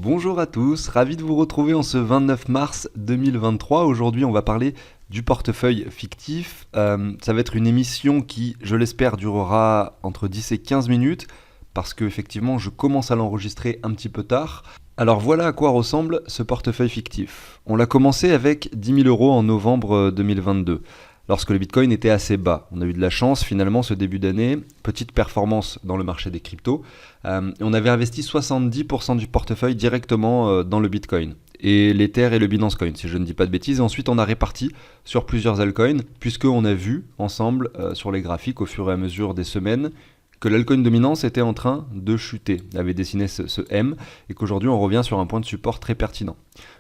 Bonjour à tous, ravi de vous retrouver en ce 29 mars 2023. Aujourd'hui, on va parler du portefeuille fictif. Ça va être une émission qui, je l'espère, durera entre 10 et 15 minutes parce que effectivement, je commence à l'enregistrer un petit peu tard. Alors voilà à quoi ressemble ce portefeuille fictif. On l'a commencé avec 10 000 euros en novembre 2022, lorsque le Bitcoin était assez bas. On a eu de la chance finalement ce début d'année, petite performance dans le marché des cryptos. On avait investi 70% du portefeuille directement dans le Bitcoin et l'Ether et le Binance Coin, si je ne dis pas de bêtises. Et ensuite, on a réparti sur plusieurs altcoins, puisqu'on a vu ensemble sur les graphiques au fur et à mesure des semaines que l'altcoin dominance était en train de chuter, avait dessiné ce M, et qu'aujourd'hui on revient sur un point de support très pertinent.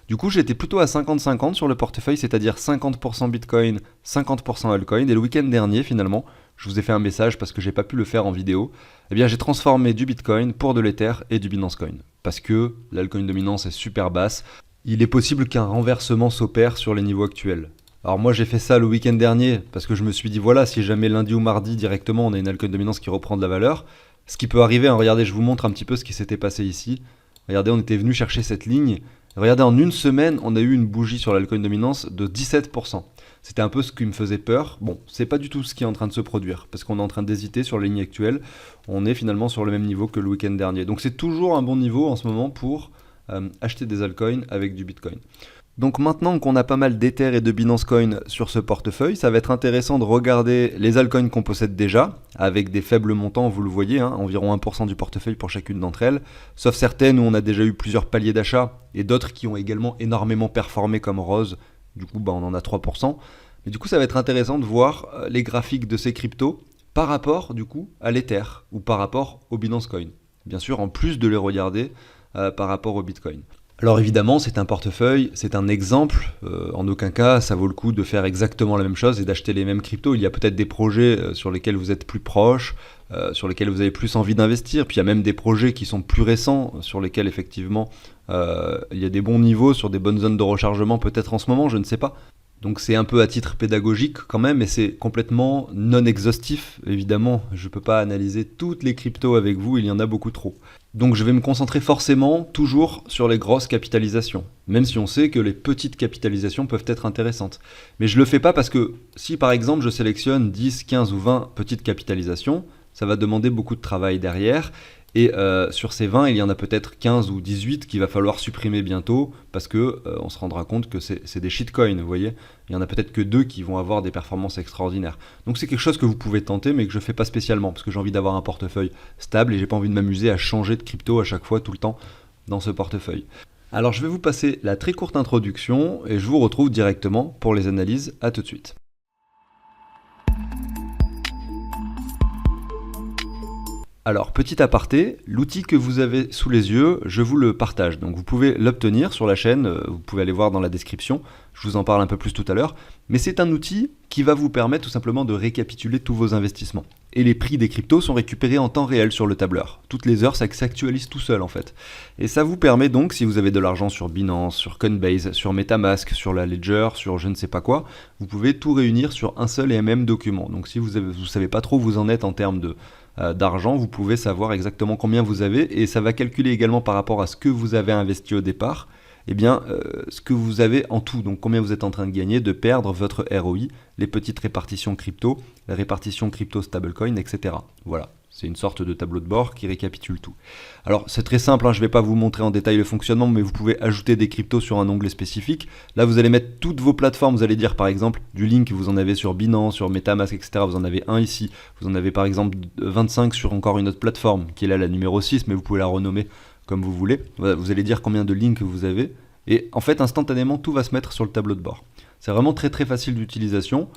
Du coup, j'étais plutôt à 50-50 sur le portefeuille, c'est-à-dire 50% Bitcoin, 50% altcoin, et le week-end dernier, finalement, je vous ai fait un message parce que j'ai pas pu le faire en vidéo, eh bien j'ai transformé du Bitcoin pour de l'Ether et du Binance Coin, parce que l'altcoin dominance est super basse. Il est possible qu'un renversement s'opère sur les niveaux actuels. Alors moi j'ai fait ça le week-end dernier parce que je me suis dit voilà, si jamais lundi ou mardi directement on a une altcoin dominance qui reprend de la valeur, ce qui peut arriver, hein, regardez, je vous montre un petit peu ce qui s'était passé ici. Regardez, on était venu chercher cette ligne. Regardez, en une semaine, on a eu une bougie sur l'altcoin dominance de 17%. C'était un peu ce qui me faisait peur. Bon, c'est pas du tout ce qui est en train de se produire parce qu'on est en train d'hésiter sur la ligne actuelle. On est finalement sur le même niveau que le week-end dernier. Donc c'est toujours un bon niveau en ce moment pour acheter des altcoins avec du Bitcoin. Donc maintenant qu'on a pas mal d'Ether et de Binance Coin sur ce portefeuille, ça va être intéressant de regarder les altcoins qu'on possède déjà, avec des faibles montants, vous le voyez, hein, environ 1% du portefeuille pour chacune d'entre elles, sauf certaines où on a déjà eu plusieurs paliers d'achat, et d'autres qui ont également énormément performé comme Rose, du coup on en a 3%. Mais du coup ça va être intéressant de voir les graphiques de ces cryptos par rapport du coup à l'Ether, ou par rapport au Binance Coin. Bien sûr, en plus de les regarder par rapport au Bitcoin. Alors évidemment, c'est un portefeuille, c'est un exemple. En aucun cas, ça vaut le coup de faire exactement la même chose et d'acheter les mêmes cryptos. Il y a peut-être des projets sur lesquels vous êtes plus proche, sur lesquels vous avez plus envie d'investir. Puis il y a même des projets qui sont plus récents, sur lesquels effectivement il y a des bons niveaux, sur des bonnes zones de rechargement peut-être en ce moment, je ne sais pas. Donc c'est un peu à titre pédagogique quand même, et c'est complètement non exhaustif, évidemment. Je ne peux pas analyser toutes les cryptos avec vous, il y en a beaucoup trop. Donc je vais me concentrer forcément toujours sur les grosses capitalisations, même si on sait que les petites capitalisations peuvent être intéressantes. Mais je ne le fais pas parce que si par exemple je sélectionne 10, 15 ou 20 petites capitalisations, ça va demander beaucoup de travail derrière. Et sur ces 20, il y en a peut-être 15 ou 18 qu'il va falloir supprimer bientôt parce que on se rendra compte que c'est des shitcoins, vous voyez. Il y en a peut-être que 2 qui vont avoir des performances extraordinaires. Donc c'est quelque chose que vous pouvez tenter mais que je ne fais pas spécialement parce que j'ai envie d'avoir un portefeuille stable et j'ai pas envie de m'amuser à changer de crypto à chaque fois, tout le temps, dans ce portefeuille. Alors je vais vous passer la très courte introduction et je vous retrouve directement pour les analyses. À tout de suite. Alors, petit aparté, l'outil que vous avez sous les yeux, je vous le partage. Donc vous pouvez l'obtenir sur la chaîne, vous pouvez aller voir dans la description, je vous en parle un peu plus tout à l'heure. Mais c'est un outil qui va vous permettre tout simplement de récapituler tous vos investissements. Et les prix des cryptos sont récupérés en temps réel sur le tableur. Toutes les heures, ça s'actualise tout seul en fait. Et ça vous permet donc, si vous avez de l'argent sur Binance, sur Coinbase, sur Metamask, sur la Ledger, sur je ne sais pas quoi, vous pouvez tout réunir sur un seul et même document. Donc si vous savez pas trop où vous en êtes en termes d'argent, vous pouvez savoir exactement combien vous avez et ça va calculer également par rapport à ce que vous avez investi au départ, eh bien, ce que vous avez en tout, donc combien vous êtes en train de gagner, de perdre votre ROI, les petites répartitions crypto, la répartition crypto stablecoin, etc. Voilà, c'est une sorte de tableau de bord qui récapitule tout. Alors c'est très simple, hein, je ne vais pas vous montrer en détail le fonctionnement, mais vous pouvez ajouter des cryptos sur un onglet spécifique. Là vous allez mettre toutes vos plateformes, vous allez dire par exemple du Link, vous en avez sur Binance, sur Metamask, etc. Vous en avez un ici, vous en avez par exemple 25 sur encore une autre plateforme, qui est là la numéro 6, mais vous pouvez la renommer comme vous voulez. Voilà, vous allez dire combien de links vous avez, et en fait instantanément tout va se mettre sur le tableau de bord. C'est vraiment très très facile d'utilisation.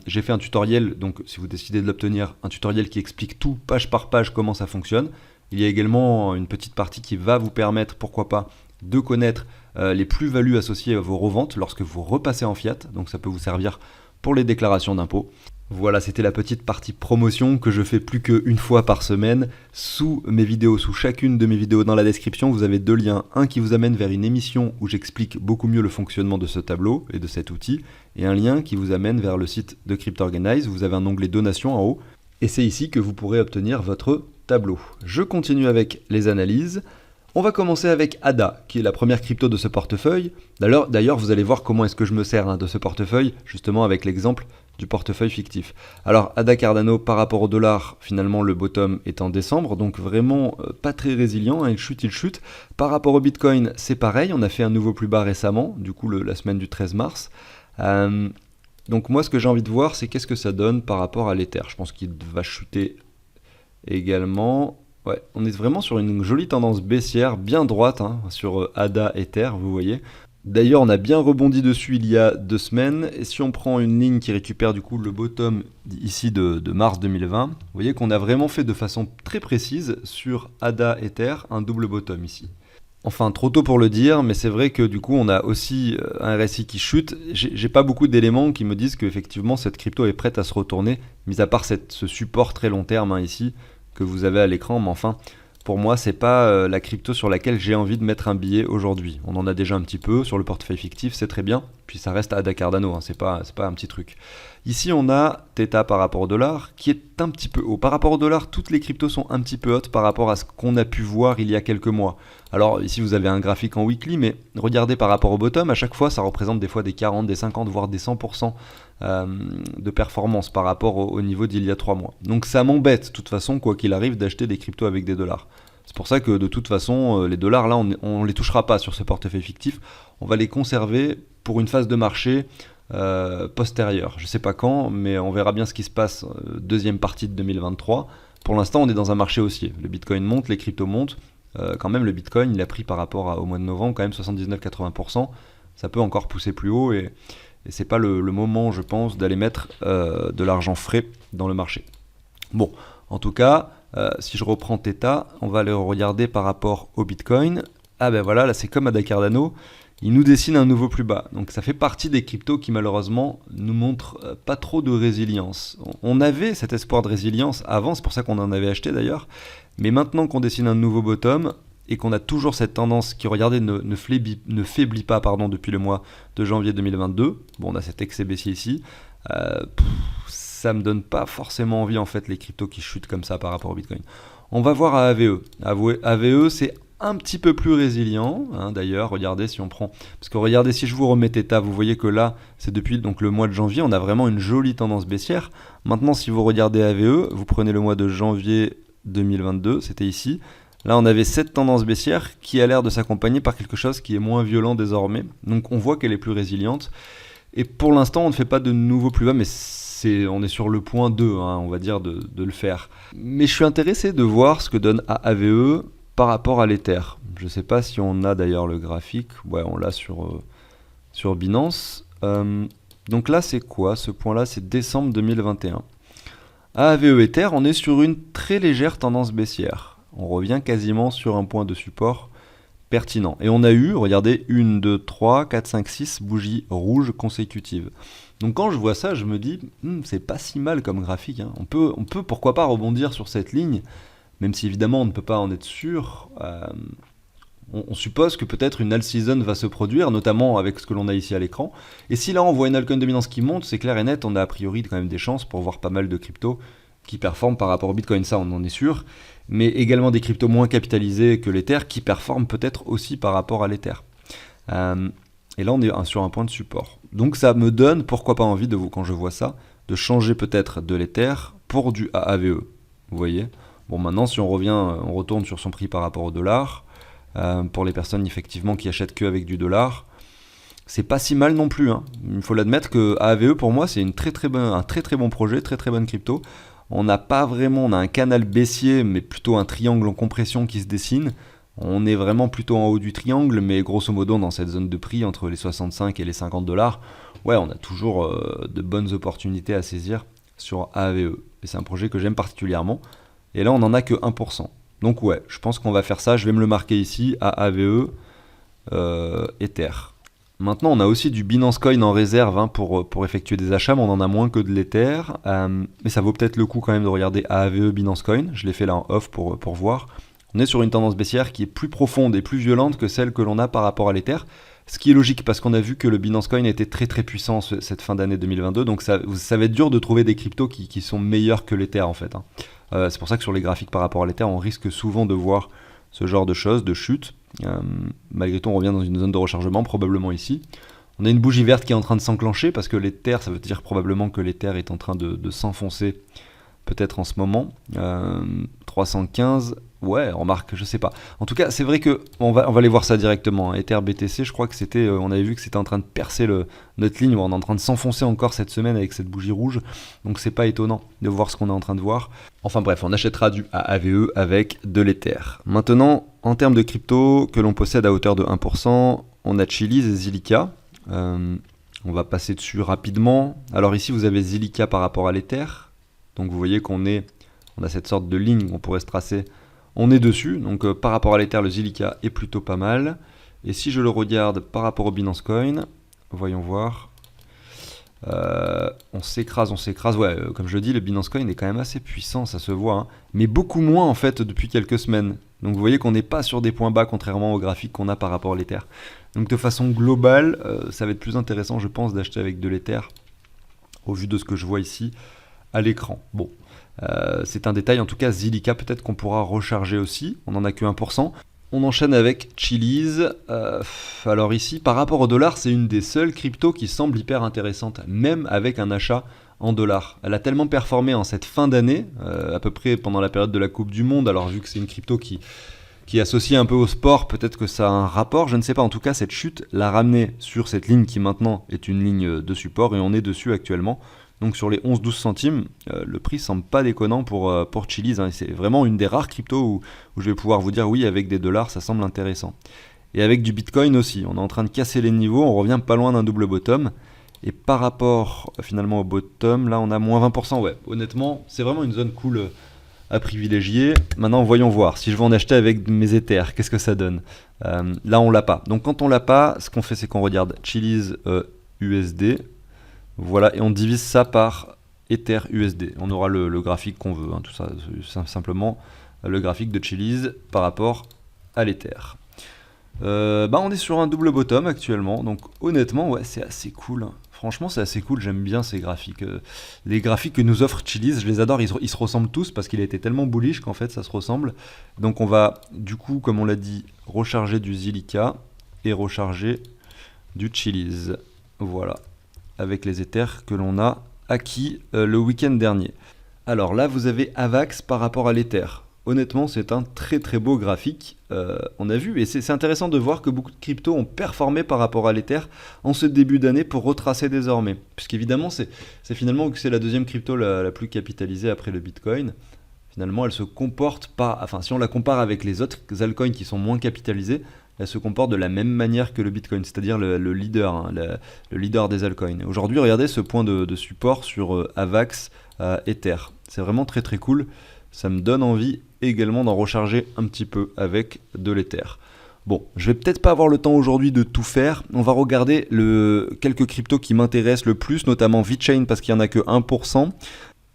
J'ai fait un tutoriel, donc si vous décidez de l'obtenir, un tutoriel qui explique tout, page par page, comment ça fonctionne. Il y a également une petite partie qui va vous permettre, pourquoi pas, de connaître les plus-values associées à vos reventes lorsque vous repassez en fiat. Donc ça peut vous servir pour les déclarations d'impôts. Voilà, c'était la petite partie promotion que je fais plus qu'une fois par semaine. Sous mes vidéos, sous chacune de mes vidéos dans la description, vous avez 2 liens. Un qui vous amène vers une émission où j'explique beaucoup mieux le fonctionnement de ce tableau et de cet outil. Et un lien qui vous amène vers le site de CryptOrganize. Vous avez un onglet donation en haut. Et c'est ici que vous pourrez obtenir votre tableau. Je continue avec les analyses. On va commencer avec ADA, qui est la première crypto de ce portefeuille. D'ailleurs, vous allez voir comment est-ce que je me sers de ce portefeuille, justement avec l'exemple du portefeuille fictif. Alors, ADA Cardano, par rapport au dollar, finalement, le bottom est en décembre, donc vraiment pas très résilient, il chute. Par rapport au Bitcoin, c'est pareil, on a fait un nouveau plus bas récemment, du coup, la semaine du 13 mars. Donc moi, ce que j'ai envie de voir, c'est qu'est-ce que ça donne par rapport à l'Ether. Je pense qu'il va chuter également. Ouais, on est vraiment sur une jolie tendance baissière, bien droite, sur ADA Ether, vous voyez. D'ailleurs, on a bien rebondi dessus il y a 2 semaines. Et si on prend une ligne qui récupère du coup le bottom ici de mars 2020, vous voyez qu'on a vraiment fait de façon très précise sur ADA Ether un double bottom ici. Enfin, trop tôt pour le dire, mais c'est vrai que du coup, on a aussi un RSI qui chute. J'ai pas beaucoup d'éléments qui me disent qu'effectivement, cette crypto est prête à se retourner, mis à part ce support très long terme ici, que vous avez à l'écran, mais enfin, pour moi, c'est pas la crypto sur laquelle j'ai envie de mettre un billet aujourd'hui. On en a déjà un petit peu sur le portefeuille fictif, c'est très bien. Puis ça reste ADA Cardano, c'est pas un petit truc. Ici, on a Theta par rapport au dollar, qui est un petit peu haut. Par rapport au dollar, toutes les cryptos sont un petit peu hautes par rapport à ce qu'on a pu voir il y a quelques mois. Alors ici, vous avez un graphique en weekly, mais regardez par rapport au bottom, à chaque fois, ça représente des fois des 40, des 50, voire des 100% de performance par rapport au niveau d'il y a 3 mois. Donc ça m'embête, de toute façon, quoi qu'il arrive, d'acheter des cryptos avec des dollars. C'est pour ça que de toute façon, les dollars, là, on les touchera pas sur ce portefeuille fictif. On va les conserver pour une phase de marché postérieure. Je sais pas quand, mais on verra bien ce qui se passe deuxième partie de 2023. Pour l'instant, on est dans un marché haussier. Le Bitcoin monte, les cryptos montent. Quand même, le Bitcoin, il a pris par rapport au mois de novembre, quand même 79-80%. Ça peut encore pousser plus haut et c'est pas le moment, je pense, d'aller mettre de l'argent frais dans le marché. Bon, en tout cas, si je reprends Theta, on va le regarder par rapport au Bitcoin. Ah ben voilà, là c'est comme ADA Cardano, il nous dessine un nouveau plus bas. Donc ça fait partie des cryptos qui malheureusement nous montrent pas trop de résilience. On avait cet espoir de résilience avant, c'est pour ça qu'on en avait acheté d'ailleurs. Mais maintenant qu'on dessine un nouveau bottom et qu'on a toujours cette tendance qui, regardez, ne faiblit pas depuis le mois de janvier 2022, bon, on a cet excès baissier ici, ça me donne pas forcément envie en fait les cryptos qui chutent comme ça par rapport au Bitcoin. On va voir à AVE. AVE, c'est un petit peu plus résilient, d'ailleurs, regardez si on prend, parce que regardez, si je vous remets Theta, vous voyez que là, c'est depuis donc le mois de janvier, on a vraiment une jolie tendance baissière. Maintenant, si vous regardez AVE, vous prenez le mois de janvier 2022, c'était ici. Là, on avait cette tendance baissière qui a l'air de s'accompagner par quelque chose qui est moins violent désormais. Donc, on voit qu'elle est plus résiliente. Et pour l'instant, on ne fait pas de nouveau plus bas, mais on est sur le point 2, on va dire, de le faire. Mais je suis intéressé de voir ce que donne AVE par rapport à l'Ether. Je ne sais pas si on a d'ailleurs le graphique. Ouais, on l'a sur Binance. Donc là, c'est quoi? Ce point-là, c'est décembre 2021. AVE Ether, on est sur une très légère tendance baissière. On revient quasiment sur un point de support pertinent. Et on a eu, regardez, 1, 2, 3, 4, 5, 6 bougies rouges consécutives. Donc quand je vois ça, je me dis, c'est pas si mal comme graphique. On peut pourquoi pas rebondir sur cette ligne, même si évidemment on ne peut pas en être sûr. On suppose que peut-être une alt season va se produire, notamment avec ce que l'on a ici à l'écran. Et si là on voit une altcoin dominance qui monte, c'est clair et net, on a a priori quand même des chances pour voir pas mal de cryptos qui performent par rapport au Bitcoin, ça on en est sûr, mais également des cryptos moins capitalisés que l'Ether qui performent peut-être aussi par rapport à l'Ether. Et là on est sur un point de support. Donc ça me donne, pourquoi pas envie, quand je vois ça, de changer peut-être de l'Ether pour du AAVE. Vous voyez? Bon, maintenant si on retourne sur son prix par rapport au dollar, pour les personnes effectivement qui achètent que avec du dollar, c'est pas si mal non plus. Il faut l'admettre que AAVE pour moi c'est un très très bon projet, très très bonne crypto. On a un canal baissier, mais plutôt un triangle en compression qui se dessine. On est vraiment plutôt en haut du triangle, mais grosso modo dans cette zone de prix entre les 65 et les 50 $. Ouais, on a toujours de bonnes opportunités à saisir sur AAVE. Et c'est un projet que j'aime particulièrement. Et là, on n'en a que 1%. Donc ouais, je pense qu'on va faire ça. Je vais me le marquer ici, AAVE, Ether. Maintenant, on a aussi du Binance Coin en réserve pour effectuer des achats, mais on en a moins que de l'Ether. Mais ça vaut peut-être le coup quand même de regarder AAVE Binance Coin. Je l'ai fait là en off pour voir. On est sur une tendance baissière qui est plus profonde et plus violente que celle que l'on a par rapport à l'Ether. Ce qui est logique parce qu'on a vu que le Binance Coin était très très puissant cette fin d'année 2022. Donc ça va être dur de trouver des cryptos qui sont meilleurs que l'Ether en fait. C'est pour ça que sur les graphiques par rapport à l'Ether, on risque souvent de voir ce genre de choses, de chute. Malgré tout, on revient dans une zone de rechargement, probablement ici. On a une bougie verte qui est en train de s'enclencher, parce que l'Ether, ça veut dire probablement que l'Ether est en train de s'enfoncer, peut-être en ce moment. 315, ouais, remarque, je sais pas. En tout cas, c'est vrai que on va aller voir ça directement. Ether BTC, je crois que c'était, on avait vu que c'était en train de percer notre ligne, on est en train de s'enfoncer encore cette semaine avec cette bougie rouge. Donc c'est pas étonnant de voir ce qu'on est en train de voir. Enfin bref, on achètera du AAVE avec de l'Ether. Maintenant, en termes de crypto que l'on possède à hauteur de 1%, on a Chiliz et Zilliqa. On va passer dessus rapidement. Alors ici, vous avez Zilliqa par rapport à l'Ether. Donc vous voyez qu'on a cette sorte de ligne qu'on pourrait se tracer. On est dessus, donc par rapport à l'Ether, le Zilliqa est plutôt pas mal. Et si je le regarde par rapport au Binance Coin, voyons voir. On s'écrase. Ouais, comme je le dis, le Binance Coin est quand même assez puissant, ça se voit. Hein. Mais beaucoup moins en fait depuis quelques semaines. Donc vous voyez qu'on n'est pas sur des points bas, contrairement au graphique qu'on a par rapport à l'Ether. Donc de façon globale, ça va être plus intéressant, je pense, d'acheter avec de l'Ether, au vu de ce que je vois ici à l'écran. Bon, c'est un détail. En tout cas, Zilliqa, peut-être qu'on pourra recharger aussi. On n'en a que 1%. On enchaîne avec Chiliz. Alors ici, par rapport au dollar, c'est une des seules cryptos qui semble hyper intéressante, même avec un achat en dollars. Elle a tellement performé en cette fin d'année, à peu près pendant la période de la Coupe du Monde. Alors vu que c'est une crypto qui est associée un peu au sport, peut-être que ça a un rapport, je ne sais pas. En tout cas, cette chute l'a ramené sur cette ligne qui maintenant est une ligne de support et on est dessus actuellement. Donc sur les 11-12 centimes, le prix semble pas déconnant pour Chiliz. Hein. C'est vraiment une des rares cryptos où je vais pouvoir vous dire oui, avec des dollars, ça semble intéressant. Et avec du Bitcoin aussi, on est en train de casser les niveaux, on revient pas loin d'un double bottom. Et par rapport finalement au bottom, là on a moins 20%. Ouais, honnêtement, c'est vraiment une zone cool à privilégier. Maintenant, voyons voir. Si je veux en acheter avec mes Ethers, qu'est-ce que ça donne? Là, on l'a pas. Donc quand on l'a pas, ce qu'on fait, c'est qu'on regarde Chiliz USD. Voilà, et on divise ça par Ether USD. On aura le graphique qu'on veut, hein, tout ça, c'est simplement le graphique de Chiliz par rapport à l'Ether. On est sur un double bottom actuellement, donc honnêtement, ouais, c'est assez cool. Franchement, c'est assez cool, j'aime bien ces graphiques. Les graphiques que nous offre Chiliz, je les adore, ils se ressemblent tous parce qu'il a été tellement bullish qu'en fait ça se ressemble. Donc on va, du coup, comme on l'a dit, recharger du Zilliqa et recharger du Chiliz. Voilà. Avec les Ethers que l'on a acquis le week-end dernier. Alors là, vous avez Avax par rapport à l'Ether. Honnêtement, c'est un très très beau graphique. On a vu, et c'est intéressant de voir que beaucoup de cryptos ont performé par rapport à l'Ether en ce début d'année pour retracer désormais. Puisqu'évidemment, c'est finalement que c'est la deuxième crypto la plus capitalisée après le Bitcoin. Finalement, elle se comporte pas... Enfin, si on la compare avec les autres altcoins qui sont moins capitalisés, elle se comporte de la même manière que le Bitcoin, c'est-à-dire le leader, hein, le leader des altcoins. Aujourd'hui, regardez ce point de support sur Avax Ether. C'est vraiment très très cool. Ça me donne envie également d'en recharger un petit peu avec de l'Ether. Bon, je vais peut-être pas avoir le temps aujourd'hui de tout faire. On va regarder quelques cryptos qui m'intéressent le plus, notamment VeChain parce qu'il n'y en a que 1%.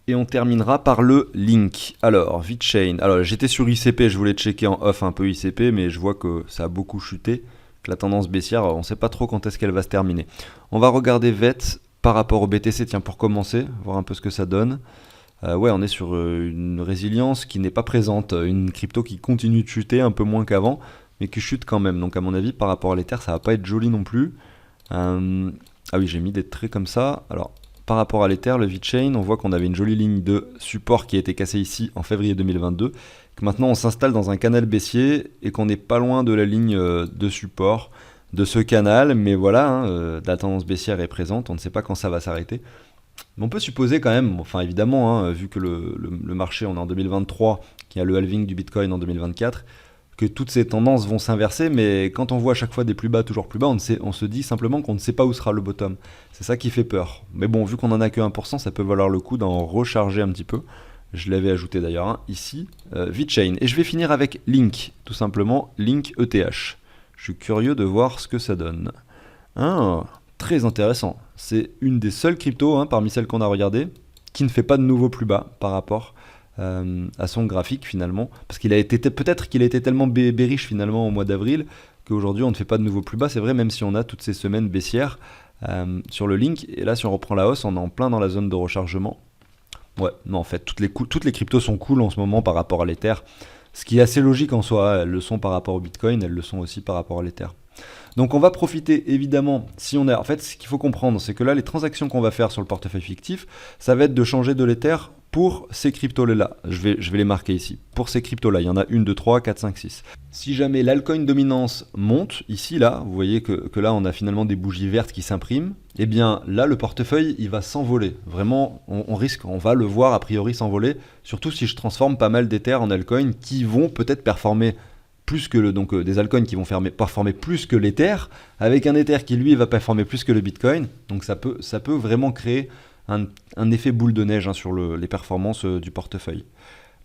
Et on terminera par le Link. Alors, VeChain. Alors, j'étais sur ICP, je voulais checker en off un peu ICP, mais je vois que ça a beaucoup chuté, que la tendance baissière, on ne sait pas trop quand est-ce qu'elle va se terminer. On va regarder VET par rapport au BTC, tiens, pour commencer, voir un peu ce que ça donne. Ouais, on est sur une résilience qui n'est pas présente, une crypto qui continue de chuter un peu moins qu'avant, mais qui chute quand même. Donc, à mon avis, par rapport à l'Ether, ça va pas être joli non plus. Ah oui, j'ai mis des traits comme ça. Alors, par rapport à l'Ether, le VeChain, on voit qu'on avait une jolie ligne de support qui a été cassée ici en février 2022. Que maintenant, on s'installe dans un canal baissier et qu'on n'est pas loin de la ligne de support de ce canal. Mais voilà, hein, la tendance baissière est présente. On ne sait pas quand ça va s'arrêter. Mais on peut supposer quand même, enfin évidemment, hein, vu que le marché, on est en 2023, qu'il y a le halving du Bitcoin en 2024, que toutes ces tendances vont s'inverser, mais quand on voit à chaque fois des plus bas, toujours plus bas, on se dit simplement qu'on ne sait pas où sera le bottom. C'est ça qui fait peur. Mais bon, vu qu'on en a que 1%, ça peut valoir le coup d'en recharger un petit peu. Je l'avais ajouté d'ailleurs hein, ici, VeChain. Et je vais finir avec Link, tout simplement, Link ETH. Je suis curieux de voir ce que ça donne. Très intéressant. C'est une des seules cryptos, hein, parmi celles qu'on a regardées, qui ne fait pas de nouveau plus bas par rapport à son graphique finalement, parce qu'il a été peut-être qu'il a été tellement bearish finalement au mois d'avril qu'aujourd'hui on ne fait pas de nouveau plus bas. C'est vrai, même si on a toutes ces semaines baissières sur le Link, et là si on reprend la hausse, on est en plein dans la zone de rechargement. Ouais, non en fait toutes les cryptos sont cool en ce moment par rapport à l'Ether. Ce qui est assez logique en soi, elles le sont par rapport au Bitcoin, elles le sont aussi par rapport à l'Ether. Donc on va profiter évidemment, si on a, en fait ce qu'il faut comprendre, c'est que là les transactions qu'on va faire sur le portefeuille fictif, ça va être de changer de l'Ether pour ces cryptos-là. Je vais les marquer ici. Pour ces cryptos-là, il y en a 1, 2, 3, 4, 5, 6. Si jamais l'altcoin dominance monte, ici, là, vous voyez que là on a finalement des bougies vertes qui s'impriment, et bien là le portefeuille il va s'envoler. Vraiment, on risque, on va le voir a priori s'envoler, surtout si je transforme pas mal d'Ether en altcoins qui vont peut-être performer plus que des altcoins qui vont performer plus que l'Ether, avec un Ether qui lui va performer plus que le Bitcoin. Donc ça peut vraiment créer un effet boule de neige sur les performances du portefeuille.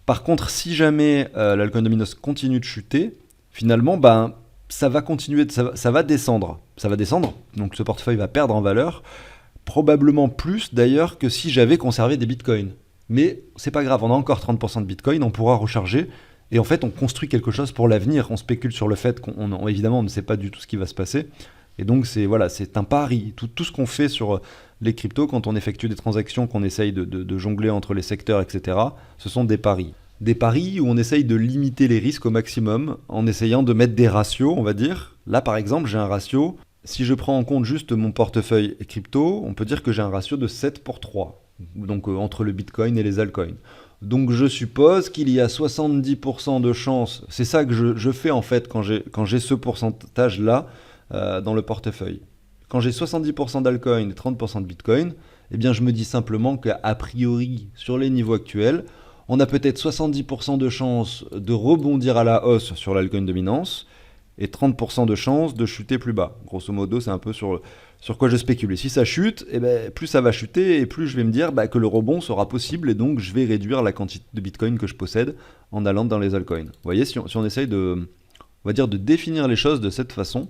Par contre, si jamais l'altcoin dominance continue de chuter, finalement, ça va continuer, ça va descendre. Ça va descendre, donc ce portefeuille va perdre en valeur, probablement plus d'ailleurs que si j'avais conservé des bitcoins. Mais c'est pas grave, on a encore 30% de bitcoin, on pourra recharger. Et en fait, on construit quelque chose pour l'avenir. On spécule sur le fait évidemment, on ne sait pas du tout ce qui va se passer. Et donc, c'est un pari. Tout ce qu'on fait sur les cryptos, quand on effectue des transactions, qu'on essaye de jongler entre les secteurs, etc., ce sont des paris. Des paris où on essaye de limiter les risques au maximum en essayant de mettre des ratios, on va dire. Là, par exemple, j'ai un ratio. Si je prends en compte juste mon portefeuille crypto, on peut dire que j'ai un ratio de 7 pour 3. Donc, entre le Bitcoin et les altcoins. Donc je suppose qu'il y a 70% de chances, c'est ça que je fais en fait quand j'ai ce pourcentage-là dans le portefeuille. Quand j'ai 70% d'altcoin et 30% de Bitcoin, eh bien je me dis simplement qu'à priori, sur les niveaux actuels, on a peut-être 70% de chances de rebondir à la hausse sur l'altcoin dominance et 30% de chances de chuter plus bas. Grosso modo, c'est un peu sur quoi je spécule. Et si ça chute, plus ça va chuter et plus je vais me dire que le rebond sera possible et donc je vais réduire la quantité de Bitcoin que je possède en allant dans les altcoins. Vous voyez, si on essaye de définir les choses de cette façon,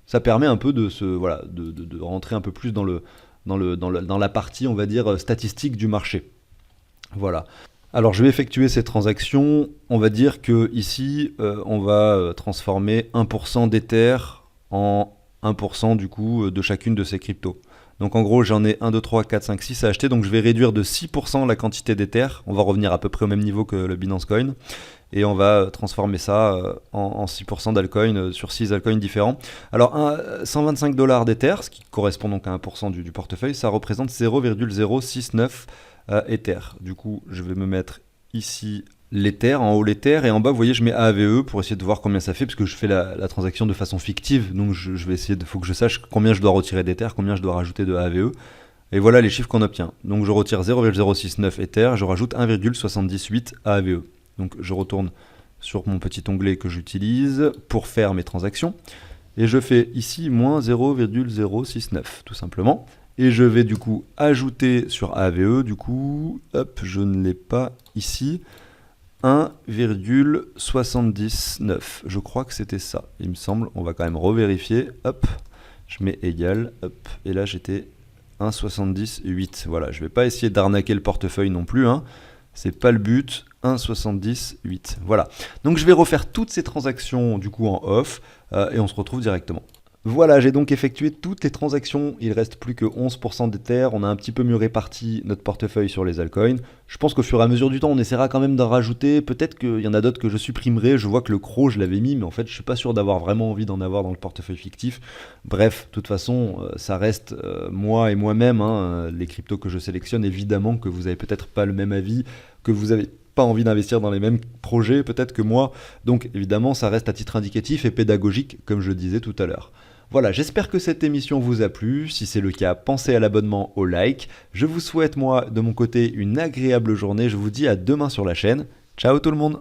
ça permet un peu de rentrer un peu plus dans la partie, on va dire, statistique du marché. Voilà. Alors je vais effectuer ces transactions, on va dire que ici on va transformer 1% d'Ether en 1% du coup de chacune de ces cryptos. Donc en gros j'en ai 1, 2, 3, 4, 5, 6 à acheter, donc je vais réduire de 6% la quantité d'Ether, on va revenir à peu près au même niveau que le Binance Coin, et on va transformer ça en 6% d'altcoin sur 6 altcoins différents. Alors 125 $ d'Ether, ce qui correspond donc à 1% du portefeuille, ça représente 0,069 Ether. Du coup, je vais me mettre ici l'Ether, en haut l'Ether, et en bas, vous voyez, je mets AAVE pour essayer de voir combien ça fait, parce que je fais la transaction de façon fictive, donc je vais essayer, faut que je sache combien je dois retirer d'Ether, combien je dois rajouter de AAVE, et voilà les chiffres qu'on obtient. Donc je retire 0,069 Ether, je rajoute 1,78 AAVE. Donc je retourne sur mon petit onglet que j'utilise pour faire mes transactions, et je fais ici moins 0,069, tout simplement. Et je vais du coup ajouter sur AVE, du coup, hop, je ne l'ai pas ici, 1,79. Je crois que c'était ça, il me semble. On va quand même revérifier. Hop, je mets égal, hop, et là j'étais 1,78. Voilà, je ne vais pas essayer d'arnaquer le portefeuille non plus, hein. C'est pas le but. 1,78. Voilà. Donc je vais refaire toutes ces transactions du coup en off et on se retrouve directement. Voilà, j'ai donc effectué toutes les transactions, il reste plus que 11% d'Ether, on a un petit peu mieux réparti notre portefeuille sur les altcoins. Je pense qu'au fur et à mesure du temps, on essaiera quand même d'en rajouter, peut-être qu'il y en a d'autres que je supprimerai, je vois que le CRO je l'avais mis, mais en fait je suis pas sûr d'avoir vraiment envie d'en avoir dans le portefeuille fictif. Bref, de toute façon, ça reste moi et moi-même, hein, les cryptos que je sélectionne, évidemment que vous avez peut-être pas le même avis, que vous avez pas envie d'investir dans les mêmes projets peut-être que moi, donc évidemment ça reste à titre indicatif et pédagogique comme je le disais tout à l'heure. Voilà, j'espère que cette émission vous a plu. Si c'est le cas, pensez à l'abonnement, au like. Je vous souhaite, moi, de mon côté, une agréable journée. Je vous dis à demain sur la chaîne. Ciao tout le monde!